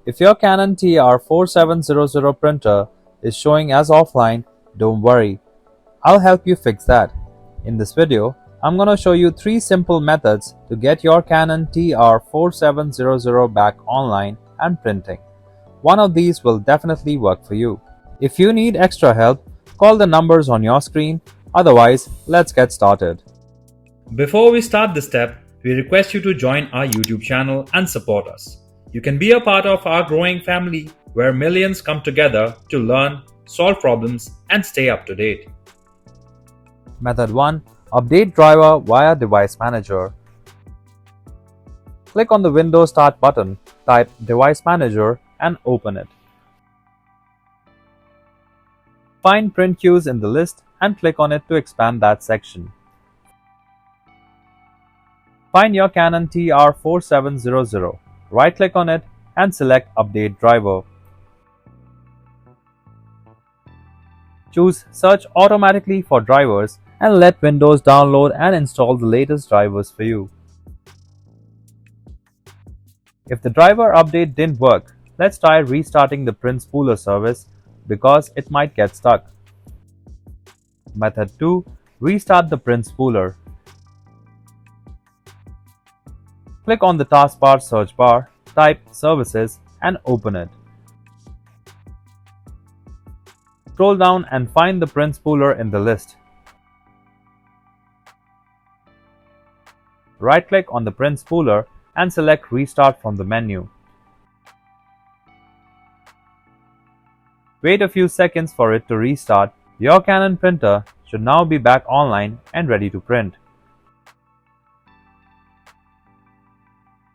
If your Canon TR4700 printer is showing as offline, don't worry. I'll help you fix that. In this video, I'm going to show you 3 simple methods to get your Canon TR4700 back online and printing. One of these will definitely work for you. If you need extra help, call the numbers on your screen. Otherwise, let's get started. Before we start this step, we request you to join our YouTube channel and support us. You can be a part of our growing family where millions come together to learn, solve problems, and stay up to date. Method 1. Update driver via Device Manager. Click on the Windows Start button, type Device Manager and open it. Find Print Queues in the list and click on it to expand that section. Find your Canon TR4700. Right-click on it and select Update Driver. Choose Search automatically for drivers and let Windows download and install the latest drivers for you. If the driver update didn't work, let's try restarting the Print Spooler service because it might get stuck. Method 2. Restart the Print Spooler. Click on the taskbar search bar, type Services and open it. Scroll down and find the Print Spooler in the list. Right-click on the Print Spooler and select Restart from the menu. Wait a few seconds for it to restart. Your Canon printer should now be back online and ready to print.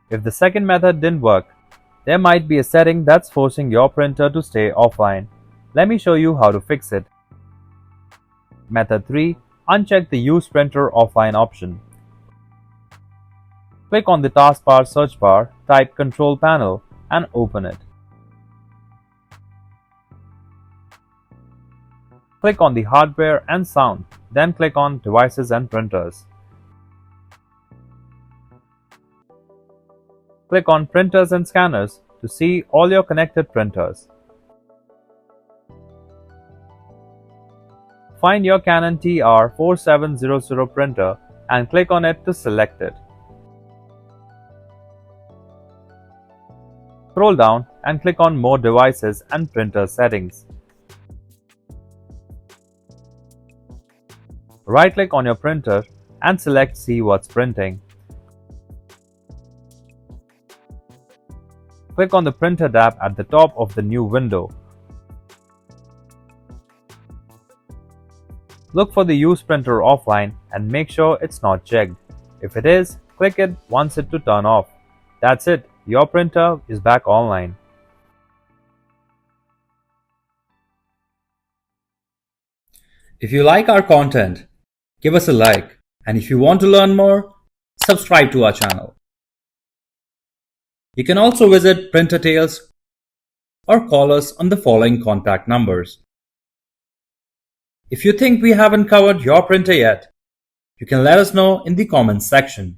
If the second method didn't work, there might be a setting that's forcing your printer to stay offline. Let me show you how to fix it. Method 3. Uncheck the Use Printer Offline option. Click on the taskbar search bar, type Control Panel and open it. Click on the Hardware and Sound, then click on Devices and Printers. Click on Printers and Scanners to see all your connected printers. Find your Canon TR4700 printer and click on it to select it. Scroll down and click on More Devices and Printer Settings. Right-click on your printer and select See What's Printing. Click on the Printer tab at the top of the new window. Look for the Use Printer Offline and make sure it's not checked. If it is, click it once it to turn off. That's it, your printer is back online. If you like our content, give us a like, and if you want to learn more, subscribe to our channel. You can also visit Printer Tales or call us on the following contact numbers. If you think we haven't covered your printer yet, you can let us know in the comments section.